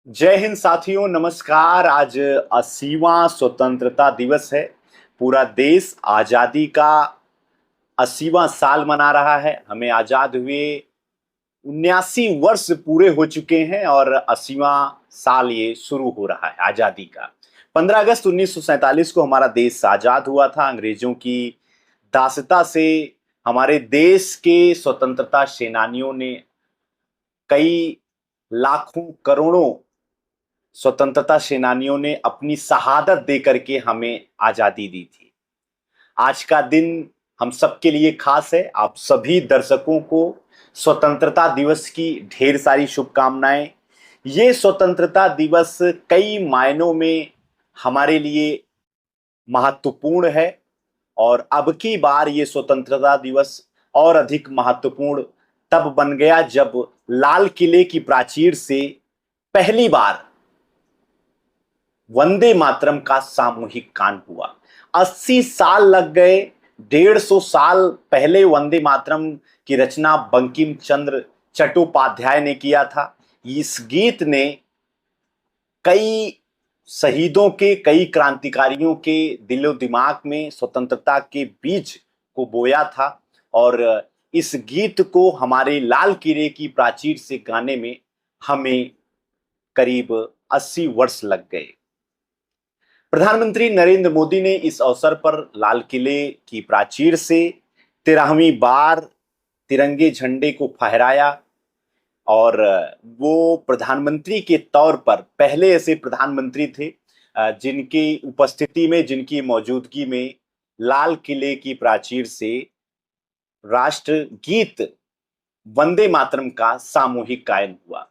जय हिंद साथियों, नमस्कार। आज 80वां स्वतंत्रता दिवस है। पूरा देश आजादी का 80वां साल मना रहा है। हमें आजाद हुए 79 वर्ष पूरे हो चुके हैं और 80वां साल ये शुरू हो रहा है आजादी का। 15 अगस्त 1947 को हमारा देश आजाद हुआ था अंग्रेजों की दासता से। हमारे देश के स्वतंत्रता सेनानियों ने कई लाखों करोड़ों स्वतंत्रता सेनानियों ने अपनी शहादत दे करके हमें आजादी दी थी। आज का दिन हम सबके लिए खास है। आप सभी दर्शकों को स्वतंत्रता दिवस की ढेर सारी शुभकामनाएं। ये स्वतंत्रता दिवस कई मायनों में हमारे लिए महत्वपूर्ण है और अब की बार ये स्वतंत्रता दिवस और अधिक महत्वपूर्ण तब बन गया जब लाल किले की प्राचीर से पहली बार वंदे मातरम का सामूहिक गान हुआ। 80 साल लग गए। 150 साल पहले वंदे मातरम की रचना बंकिम चंद्र चट्टोपाध्याय ने किया था। इस गीत ने कई शहीदों के, कई क्रांतिकारियों के दिलो दिमाग में स्वतंत्रता के बीज को बोया था और इस गीत को हमारे लाल किले की प्राचीर से गाने में हमें करीब 80 वर्ष लग गए। प्रधानमंत्री नरेंद्र मोदी ने इस अवसर पर लाल किले की प्राचीर से 13वीं बार तिरंगे झंडे को फहराया और वो प्रधानमंत्री के तौर पर पहले ऐसे प्रधानमंत्री थे जिनकी उपस्थिति में, जिनकी मौजूदगी में लाल किले की प्राचीर से राष्ट्र गीत वंदे मातरम का सामूहिक गायन हुआ।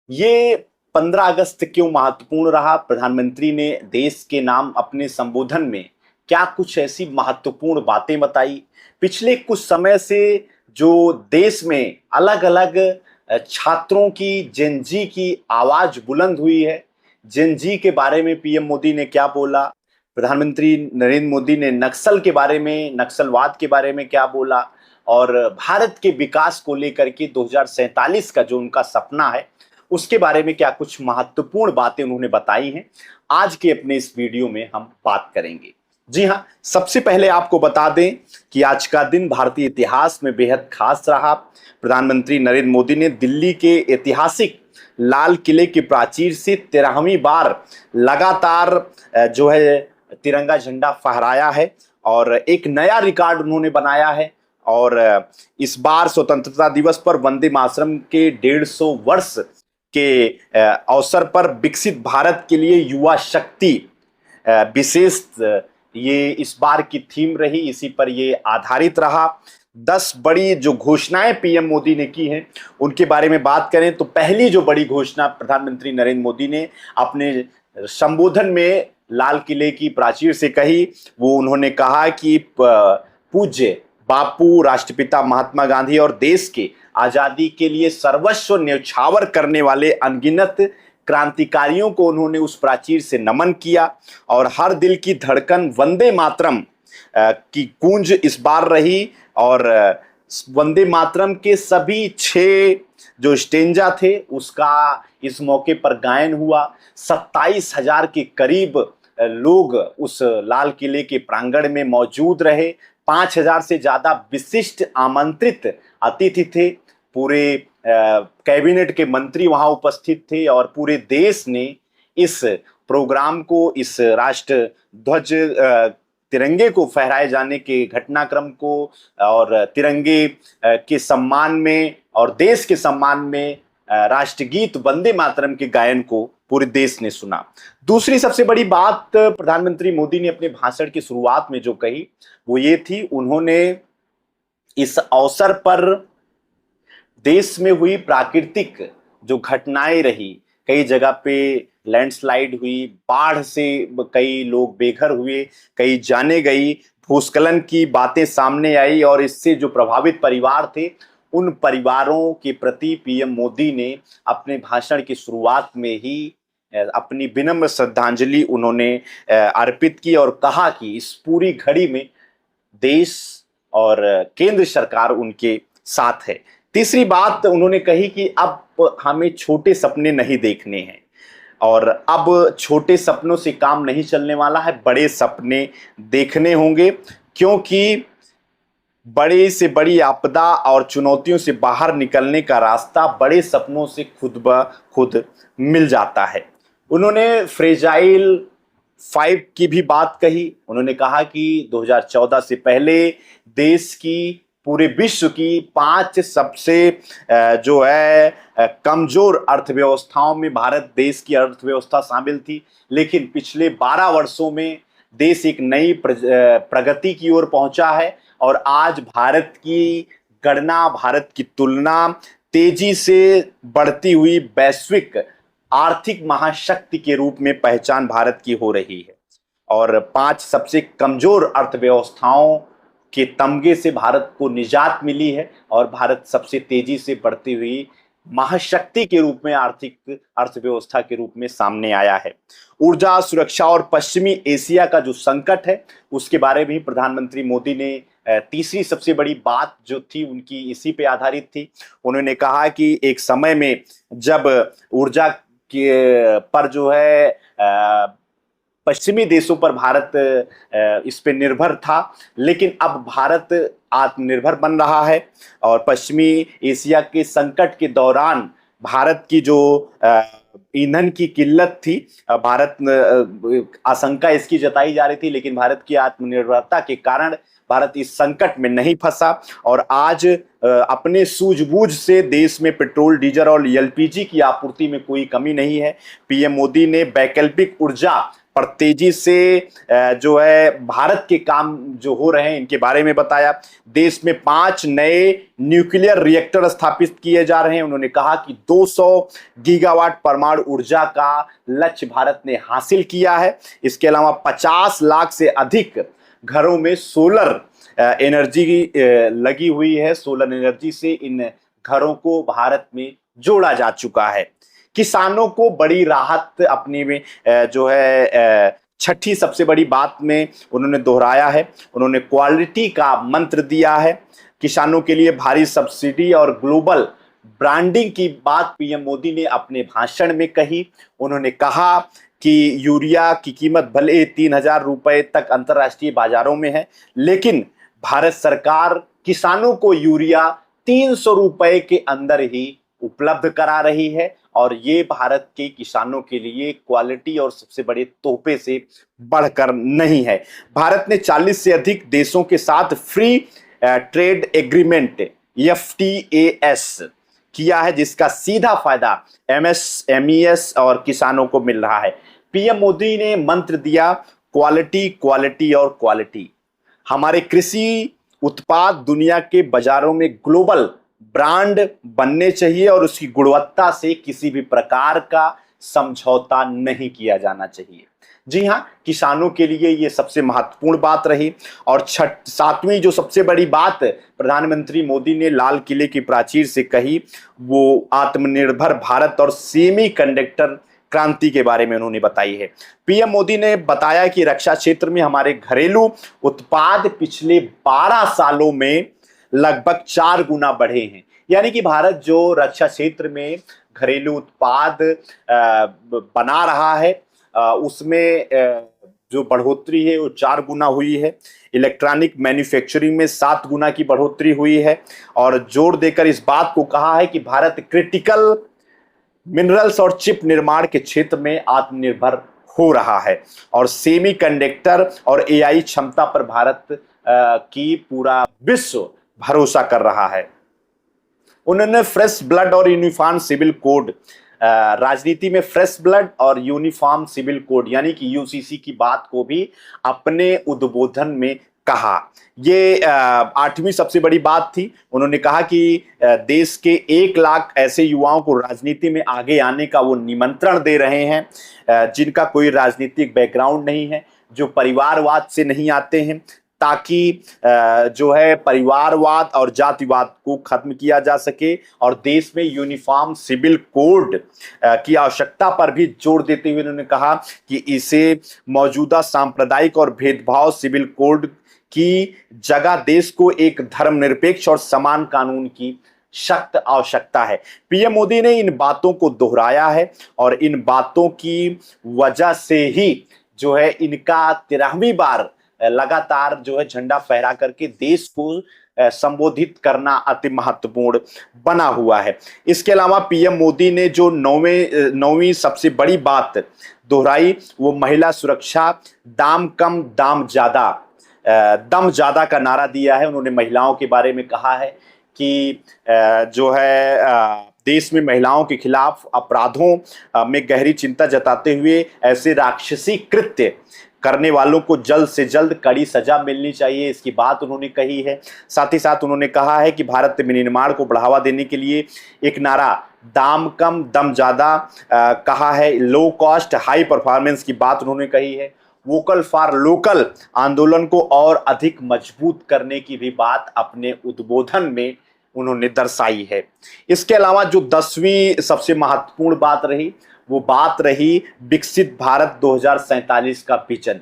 ये 15 अगस्त क्यों महत्वपूर्ण रहा? प्रधानमंत्री ने देश के नाम अपने संबोधन में क्या कुछ ऐसी महत्वपूर्ण बातें बताई? पिछले कुछ समय से जो देश में अलग अलग छात्रों की, जेन-जी की आवाज बुलंद हुई है। जेन-जी के बारे में पीएम मोदी ने क्या बोला? प्रधानमंत्री नरेंद्र मोदी ने नक्सल के बारे में, नक्सलवाद के बारे में क्या बोला? और भारत के विकास को लेकर के 2047 का जो उनका सपना है उसके बारे में क्या कुछ महत्वपूर्ण बातें उन्होंने बताई हैं, आज के अपने इस वीडियो में हम बात करेंगे। जी हाँ, सबसे पहले आपको बता दें कि आज का दिन भारतीय इतिहास में बेहद खास रहा। प्रधानमंत्री नरेंद्र मोदी ने दिल्ली के ऐतिहासिक लाल किले की प्राचीर से 13वीं बार लगातार जो है तिरंगा झंडा फहराया है और एक नया रिकॉर्ड उन्होंने बनाया है। और इस बार स्वतंत्रता दिवस पर वंदे मातरम के 150 वर्ष के अवसर पर विकसित भारत के लिए युवा शक्ति विशेष ये इस बार की थीम रही। इसी पर ये आधारित रहा। 10 बड़ी जो घोषणाएं पीएम मोदी ने की हैं उनके बारे में बात करें तो पहली जो बड़ी घोषणा प्रधानमंत्री नरेंद्र मोदी ने अपने संबोधन में लाल किले की प्राचीर से कही, वो उन्होंने कहा कि पूज्य बापू, राष्ट्रपिता महात्मा गांधी और देश के आजादी के लिए सर्वस्व न्यौछावर करने वाले अनगिनत क्रांतिकारियों को उन्होंने उस प्राचीर से नमन किया और हर दिल की धड़कन वंदे मातरम की गूंज इस बार रही। और वंदे मातरम के सभी 6 जो स्टेंजा थे उसका इस मौके पर गायन हुआ। 27,000 के करीब लोग उस लाल किले के प्रांगण में मौजूद रहे। 5,000 से ज्यादा विशिष्ट आमंत्रित अतिथि थे। पूरे कैबिनेट के मंत्री वहां उपस्थित थे और पूरे देश ने इस प्रोग्राम को, इस राष्ट्र ध्वज तिरंगे को फहराए जाने के घटनाक्रम को और तिरंगे के सम्मान में और देश के सम्मान में राष्ट्रगीत वंदे मातरम के गायन को पूरे देश ने सुना। दूसरी सबसे बड़ी बात प्रधानमंत्री मोदी ने अपने भाषण की शुरुआत में जो कही वो ये थी, उन्होंने इस अवसर पर देश में हुई प्राकृतिक जो घटनाएं रही, कई जगह पे लैंडस्लाइड हुई, बाढ़ से कई लोग बेघर हुए, कई जाने गई, भूस्खलन की बातें सामने आई और इससे जो प्रभावित परिवार थे उन परिवारों के प्रति पीएम मोदी ने अपने भाषण की शुरुआत में ही अपनी विनम्र श्रद्धांजलि उन्होंने अर्पित की और कहा कि इस पूरी घड़ी में देश और केंद्र सरकार उनके साथ है। तीसरी बात उन्होंने कही कि अब हमें छोटे सपने नहीं देखने हैं। और अब छोटे सपनों से काम नहीं चलने वाला है, बड़े सपने देखने होंगे, क्योंकि बड़ी से बड़ी आपदा और चुनौतियों से बाहर निकलने का रास्ता बड़े सपनों से खुद ब खुद मिल जाता है। उन्होंने फ्रेजाइल 5 की भी बात कही। उन्होंने कहा कि 2014 से पहले देश की, पूरे विश्व की 5 सबसे जो है कमजोर अर्थव्यवस्थाओं में भारत देश की अर्थव्यवस्था शामिल थी, लेकिन पिछले 12 वर्षों में देश एक नई प्रगति की ओर पहुंचा है और आज भारत की गणना, भारत की तुलना तेजी से बढ़ती हुई वैश्विक आर्थिक महाशक्ति के रूप में पहचान भारत की हो रही है और 5 सबसे कमजोर अर्थव्यवस्थाओं के तमगे से भारत को निजात मिली है और भारत सबसे तेजी से बढ़ती हुई महाशक्ति के रूप में, आर्थिक अर्थव्यवस्था के रूप में सामने आया है। ऊर्जा सुरक्षा और पश्चिमी एशिया का जो संकट है उसके बारे में प्रधानमंत्री मोदी ने तीसरी सबसे बड़ी बात जो थी उनकी इसी पे आधारित थी। उन्होंने कहा कि एक समय में जब ऊर्जा के पर जो है पश्चिमी देशों पर भारत इस पे निर्भर था, लेकिन अब भारत आत्मनिर्भर बन रहा है और पश्चिमी एशिया के संकट के दौरान भारत की जो ईंधन की किल्लत थी, भारत आशंका इसकी जताई जा रही थी, लेकिन भारत की आत्मनिर्भरता के कारण भारत इस संकट में नहीं फंसा और आज अपने सूझबूझ से देश में पेट्रोल, डीजल और एलपीजी की आपूर्ति में कोई कमी नहीं है। पीएम मोदी ने वैकल्पिक ऊर्जा पर तेजी से जो है भारत के काम जो हो रहे हैं इनके बारे में बताया। देश में 5 नए न्यूक्लियर रिएक्टर स्थापित किए जा रहे हैं। उन्होंने कहा कि 200 गीगावाट परमाणु ऊर्जा का लक्ष्य भारत ने हासिल किया है। इसके अलावा 50 लाख से अधिक घरों में सोलर एनर्जी लगी हुई है। सोलर एनर्जी से इन घरों को भारत में जोड़ा जा चुका है। किसानों को बड़ी राहत अपनी में जो है छठी सबसे बड़ी बात में उन्होंने दोहराया है। उन्होंने क्वालिटी का मंत्र दिया है। किसानों के लिए भारी सब्सिडी और ग्लोबल ब्रांडिंग की बात पीएम मोदी ने अपने भाषण में कही। उन्होंने कहा कि यूरिया की कीमत भले 3,000 रुपए तक अंतर्राष्ट्रीय बाजारों में है, लेकिन भारत सरकार किसानों को यूरिया 300 रुपए के अंदर ही उपलब्ध करा रही है और ये भारत के किसानों के लिए क्वालिटी और सबसे बड़े तोहफे से बढ़कर नहीं है। भारत ने 40 से अधिक देशों के साथ फ्री ट्रेड एग्रीमेंट FTAs किया है, जिसका सीधा फायदा MSMEs और किसानों को मिल रहा है। पीएम मोदी ने मंत्र दिया क्वालिटी, क्वालिटी और क्वालिटी। हमारे कृषि उत्पाद दुनिया के बाजारों में ग्लोबल ब्रांड बनने चाहिए और उसकी गुणवत्ता से किसी भी प्रकार का समझौता नहीं किया जाना चाहिए। जी हाँ, किसानों के लिए ये सबसे महत्वपूर्ण बात रही। और 7वीं जो सबसे बड़ी बात प्रधानमंत्री मोदी ने लाल किले की प्राचीर से कही, वो आत्मनिर्भर भारत और सेमी कंडक्टर क्रांति के बारे में उन्होंने बताई है। पीएम मोदी ने बताया कि रक्षा क्षेत्र में हमारे घरेलू उत्पाद पिछले 12 सालों में लगभग 4 गुना बढ़े हैं। यानी कि भारत जो रक्षा क्षेत्र में घरेलू उत्पाद बना रहा है उसमें जो बढ़ोतरी है वो 4 गुना हुई है। इलेक्ट्रॉनिक मैन्युफैक्चरिंग में 7 गुना की बढ़ोतरी हुई है और जोर देकर इस बात को कहा है कि भारत क्रिटिकल मिनरल्स और चिप निर्माण के क्षेत्र में आत्मनिर्भर हो रहा है और सेमी कंडक्टर और AI क्षमता पर भारत की पूरा विश्व भरोसा कर रहा है। उन्होंने फ्रेश ब्लड और यूनिफॉर्म सिविल कोड, राजनीति में फ्रेश ब्लड और यूनिफॉर्म सिविल कोड यानी कि UCC की बात को भी अपने उद्बोधन में कहा। ये 8वीं सबसे बड़ी बात थी। उन्होंने कहा कि देश के 1 लाख ऐसे युवाओं को राजनीति में आगे आने का वो निमंत्रण दे रहे हैं जिनका कोई राजनीतिक बैकग्राउंड नहीं है, जो परिवारवाद से नहीं आते हैं, ताकि जो है परिवारवाद और जातिवाद को खत्म किया जा सके और देश में यूनिफॉर्म सिविल कोड की आवश्यकता पर भी जोर देते हुए उन्होंने कहा कि इसे मौजूदा सांप्रदायिक और भेदभाव सिविल कोड की जगह देश को एक धर्मनिरपेक्ष और समान कानून की सख्त आवश्यकता है। पीएम मोदी ने इन बातों को दोहराया है और इन बातों की वजह से ही जो है इनका 13वीं बार लगातार जो है झंडा फहरा करके देश को संबोधित करना अति महत्वपूर्ण बना हुआ है। इसके अलावा पीएम मोदी ने जो नौवीं सबसे बड़ी बात दोहराई वो महिला सुरक्षा, दाम कम दाम ज्यादा, दम ज्यादा का नारा दिया है। उन्होंने महिलाओं के बारे में कहा है कि जो है देश में महिलाओं के खिलाफ अपराधों में गहरी चिंता जताते हुए ऐसे राक्षसी कृत्य करने वालों को जल्द से जल्द कड़ी सजा मिलनी चाहिए, इसकी बात उन्होंने कही है। साथ ही साथ उन्होंने कहा है कि भारत विनिर्माण को बढ़ावा देने के लिए एक नारा दाम कम दम ज्यादा कहा है। लो कॉस्ट हाई परफॉर्मेंस की बात उन्होंने कही है। वोकल फॉर लोकल आंदोलन को और अधिक मजबूत करने की भी बात अपने उद्बोधन में उन्होंने दर्शाई है। इसके अलावा जो 10वीं सबसे महत्वपूर्ण बात रही वो बात रही विकसित भारत 2047 का विजन।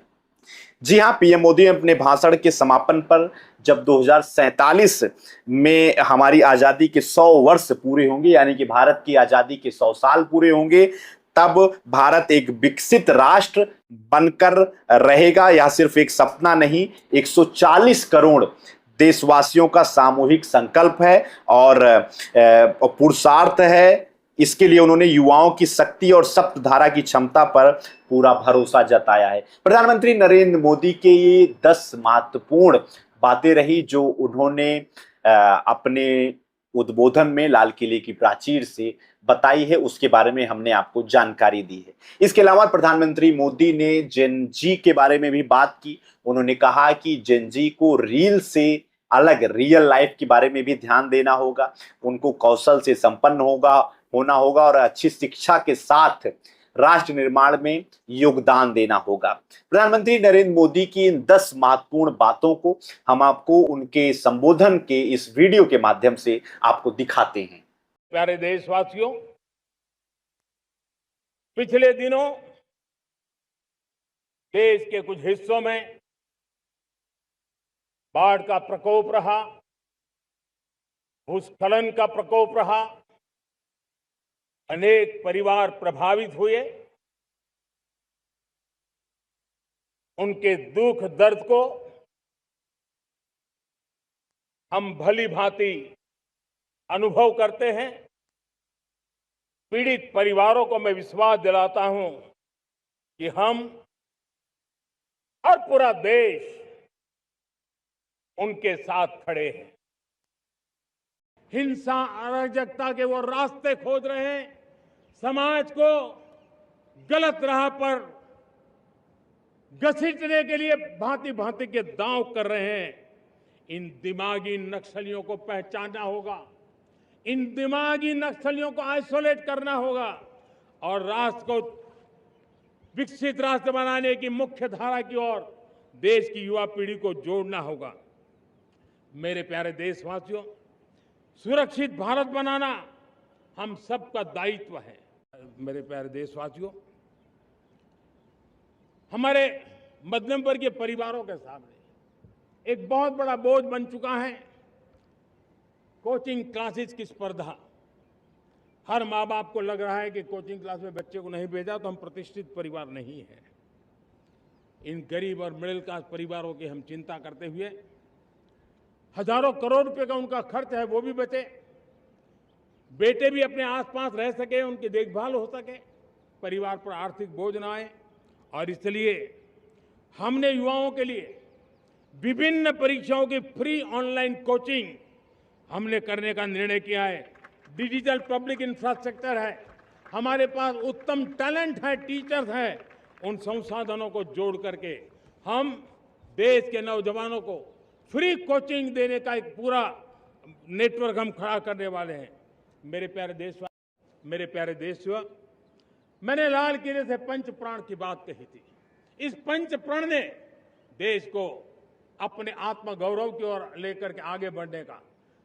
जी हाँ, पीएम मोदी ने अपने भाषण के समापन पर जब 2047 में हमारी आजादी के 100 वर्ष पूरे होंगे, यानी कि भारत की आजादी के 100 साल पूरे होंगे, तब भारत एक विकसित राष्ट्र बनकर रहेगा। यह सिर्फ एक सपना नहीं, 140 करोड़ देशवासियों का सामूहिक संकल्प है और पुरुषार्थ है। इसके लिए उन्होंने युवाओं की शक्ति और सप्तधारा की क्षमता पर पूरा भरोसा जताया है। प्रधानमंत्री नरेंद्र मोदी के ये 10 महत्वपूर्ण बातें रही जो उन्होंने अपने उद्बोधन में लाल किले की प्राचीर से बताई है, उसके बारे में हमने आपको जानकारी दी है। इसके अलावा प्रधानमंत्री मोदी ने जेन जी के बारे में भी बात की। उन्होंने कहा कि जेन जी को रील से अलग रियल लाइफ के बारे में भी ध्यान देना होगा, उनको कौशल से संपन्न होना होगा और अच्छी शिक्षा के साथ राष्ट्र निर्माण में योगदान देना होगा। प्रधानमंत्री नरेंद्र मोदी की इन 10 महत्वपूर्ण बातों को हम आपको उनके संबोधन के इस वीडियो के माध्यम से आपको दिखाते हैं। प्यारे देशवासियों, पिछले दिनों देश के कुछ हिस्सों में बाढ़ का प्रकोप रहा, भूस्खलन का प्रकोप रहा, अनेक परिवार प्रभावित हुए। उनके दुख दर्द को हम भली भांति अनुभव करते हैं। पीड़ित परिवारों को मैं विश्वास दिलाता हूं कि हम और पूरा देश उनके साथ खड़े हैं। हिंसा अराजकता के वो रास्ते खोज रहे हैं, समाज को गलत राह पर घसीटने के लिए भांति भांति के दांव कर रहे हैं। इन दिमागी नक्सलियों को पहचानना होगा, इन दिमागी नक्सलियों को आइसोलेट करना होगा और राष्ट्र को विकसित राष्ट्र बनाने की मुख्य धारा की ओर देश की युवा पीढ़ी को जोड़ना होगा। मेरे प्यारे देशवासियों, सुरक्षित भारत बनाना हम सबका दायित्व है। मेरे प्यारे देशवासियों, हमारे मध्यम वर्गीय परिवारों के सामने एक बहुत बड़ा बोझ बन चुका है कोचिंग क्लासेस की स्पर्धा। हर माँ बाप को लग रहा है कि कोचिंग क्लास में बच्चे को नहीं भेजा तो हम प्रतिष्ठित परिवार नहीं है। इन गरीब और मिडिल क्लास परिवारों की हम चिंता करते हुए हजारों करोड़ रुपए का उनका खर्च है वो भी बचे, बेटे भी अपने आसपास रह सके, उनकी देखभाल हो सके, परिवार पर आर्थिक बोझ ना आए। और इसलिए हमने युवाओं के लिए विभिन्न परीक्षाओं की फ्री ऑनलाइन कोचिंग हमने करने का निर्णय किया है। डिजिटल पब्लिक इंफ्रास्ट्रक्चर है, हमारे पास उत्तम टैलेंट है, टीचर्स हैं। उन संसाधनों को जोड़ करके हम देश के नौजवानों को फ्री कोचिंग देने का एक पूरा नेटवर्क हम खड़ा करने वाले हैं। मेरे प्यारे देशवासियों, मैंने लाल किले से पंच प्राण की बात कही थी। इस पंच प्राण ने देश को अपने आत्मगौरव की ओर लेकर के आगे बढ़ने का,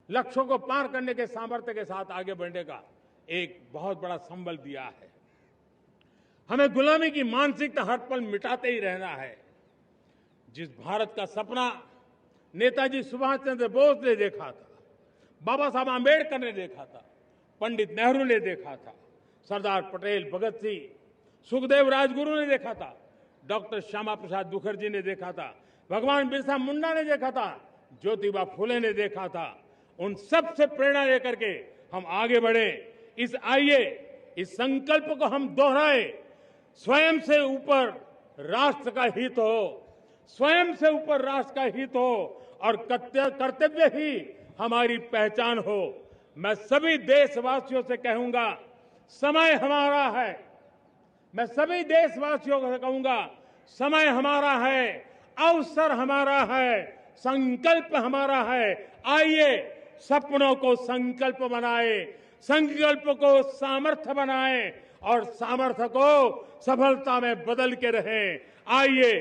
लक्ष्यों को पार करने के सामर्थ्य के साथ आगे बढ़ने का एक बहुत बड़ा संबल दिया है। हमें गुलामी की मानसिकता हर पल मिटाते ही रहना है। जिस भारत का सपना नेताजी सुभाष चंद्र बोस ने देखा था, बाबा साहब आम्बेडकर ने देखा था, पंडित नेहरू ने देखा था, सरदार पटेल, भगत सिंह, सुखदेव राजगुरु ने देखा था, डॉक्टर श्यामा प्रसाद मुखर्जी ने देखा था, भगवान बिरसा मुंडा ने देखा था, ज्योतिबा फुले ने देखा था। उन सब से प्रेरणा लेकर के हम आगे बढ़े। आइए इस संकल्प को हम दोहराए, स्वयं से ऊपर राष्ट्र का हित हो, स्वयं से ऊपर राष्ट्र का हित हो और कर्तव्य ही हमारी पहचान हो। मैं सभी देशवासियों से कहूंगा, समय हमारा है। मैं सभी देशवासियों से कहूंगा, समय हमारा है, अवसर हमारा है, संकल्प हमारा है। आइए सपनों को संकल्प बनाए, संकल्प को सामर्थ्य बनाए और सामर्थ्य को सफलता में बदल के रहें। आइए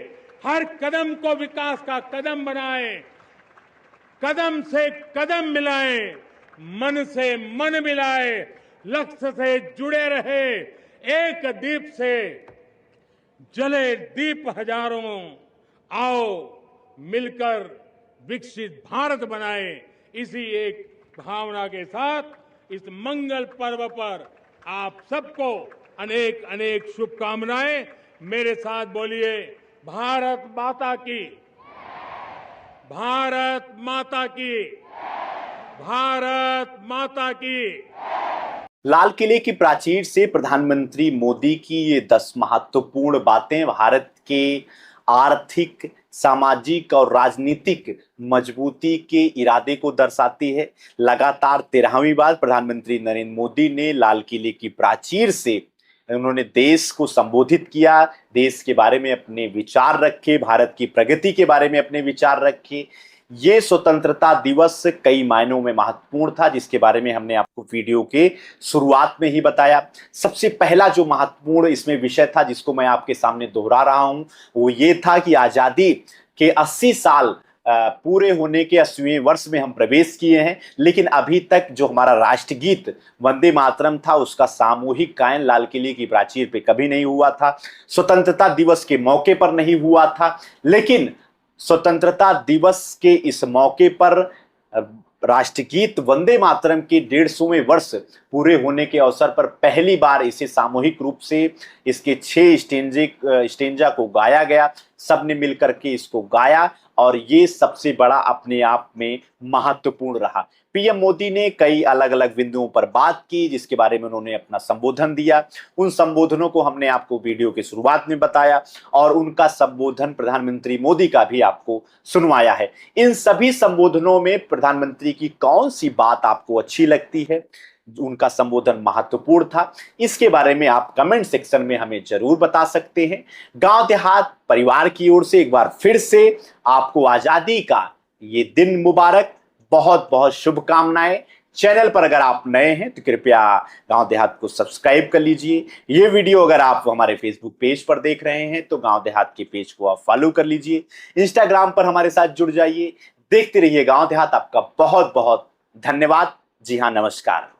हर कदम को विकास का कदम बनाएं, कदम से कदम मिलाएं, मन से मन मिलाएं, लक्ष्य से जुड़े रहे। एक दीप से जले दीप हजारों, आओ मिलकर विकसित भारत बनाएं। इसी एक भावना के साथ इस मंगल पर्व पर आप सबको अनेक अनेक शुभकामनाएं। मेरे साथ बोलिए, भारत माता की, भारत माता की, भारत माता की। लाल किले की प्राचीर से प्रधानमंत्री मोदी की ये 10 महत्वपूर्ण बातें भारत के आर्थिक, सामाजिक और राजनीतिक मजबूती के इरादे को दर्शाती है। लगातार 13वीं बार प्रधानमंत्री नरेंद्र मोदी ने लाल किले की प्राचीर से उन्होंने देश को संबोधित किया, देश के बारे में अपने विचार रखे, भारत की प्रगति के बारे में अपने विचार रखे। ये स्वतंत्रता दिवस कई मायनों में महत्वपूर्ण था, जिसके बारे में हमने आपको वीडियो के शुरुआत में ही बताया। सबसे पहला जो महत्वपूर्ण इसमें विषय था, जिसको मैं आपके सामने दोहरा रहा हूं, वो ये था कि आजादी के 80 साल पूरे होने के 80वें वर्ष में हम प्रवेश किए हैं, लेकिन अभी तक जो हमारा राष्ट्रगीत वंदे मातरम था, उसका सामूहिक गायन लाल किले की प्राचीर पे कभी नहीं हुआ था। स्वतंत्रता दिवस के मौके पर नहीं हुआ था, लेकिन स्वतंत्रता दिवस के इस मौके पर राष्ट्रगीत वंदे मातरम के 150वें वर्ष पूरे होने के अवसर पर पहली बार इसे सामूहिक रूप से इसके 6 स्टेंजा को गाया गया। सबने मिलकर के इसको गाया और ये सबसे बड़ा अपने आप में महत्वपूर्ण रहा। पीएम मोदी ने कई अलग अलग बिंदुओं पर बात की, जिसके बारे में उन्होंने अपना संबोधन दिया। उन संबोधनों को हमने आपको वीडियो की शुरुआत में बताया और उनका संबोधन प्रधानमंत्री मोदी का भी आपको सुनवाया है। इन सभी संबोधनों में प्रधानमंत्री की कौन सी बात आपको अच्छी लगती है, उनका संबोधन महत्वपूर्ण था, इसके बारे में आप कमेंट सेक्शन में हमें जरूर बता सकते हैं। गांव देहात परिवार की ओर से एक बार फिर से आपको आजादी का ये दिन मुबारक, बहुत बहुत शुभकामनाएं। चैनल पर अगर आप नए हैं तो कृपया गांव देहात को सब्सक्राइब कर लीजिए। ये वीडियो अगर आप हमारे फेसबुक पेज पर देख रहे हैं तो गांव देहात के पेज को आप फॉलो कर लीजिए। इंस्टाग्राम पर हमारे साथ जुड़ जाइए। देखते रहिए गांव देहात। आपका बहुत बहुत धन्यवाद। जी हाँ, नमस्कार।